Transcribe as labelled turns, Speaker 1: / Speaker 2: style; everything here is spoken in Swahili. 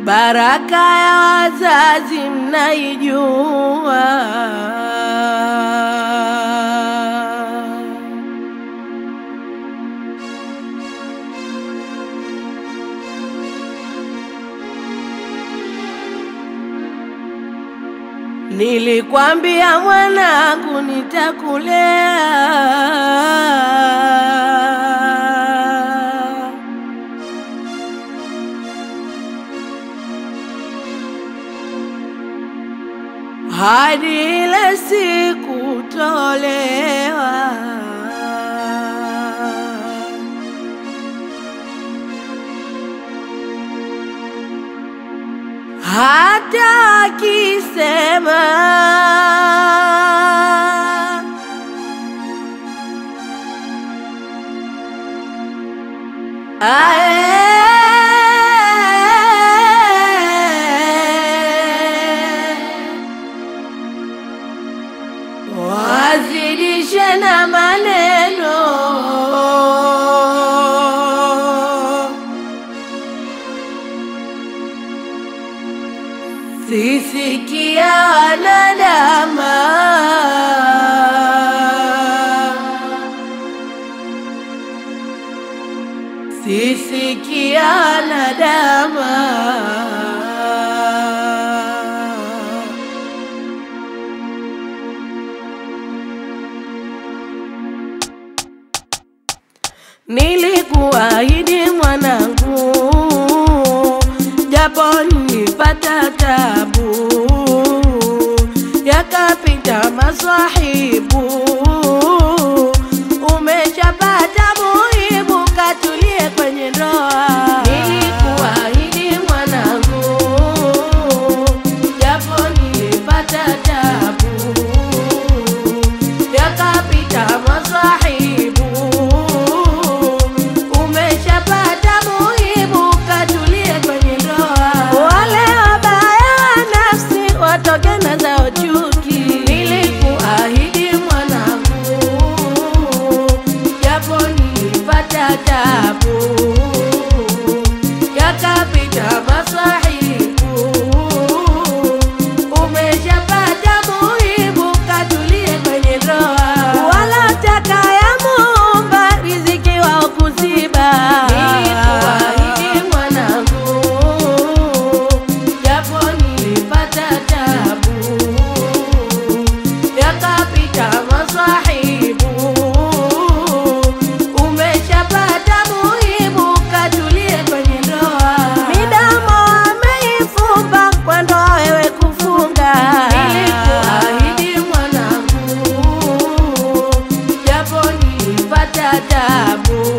Speaker 1: baraka ya wazazi mnaijua. Nilikwambia mwanangu nitakulea, hadi ile siku tolewa. Hata akisema wazidishe na maneno, sisikia wanadama, sisikia wanadama. Nilikuahidi mwanangu, japo nilipata tabu, yakapita maswahibu, umeshapata muhibu, katulie kwenye ndoa. Nilikuahidi mwanangu, japo nilipata tabu, yakapita maswahibu, umeshapata muhibu, katulie kwenye ndoa. Wale wabaya wa nafsi watoke na zao chuki. Nilikuahidi mwanangu, japo nilipata tabu, yakapita maswahibu, umeshapata muhibu, katulie kwenye ndoa. Wala taka ya Muumba riziki wao kuziba. Nilikuahidi mwanangu, japo nilipata tabu, yakapita maswahibu, umeshapata muhibu, katulie kwenye ndoa. Midomo wameifumba kwa ndoa wewe kufunga. Nilikuahidi mwanangu, japo nilipata tabu,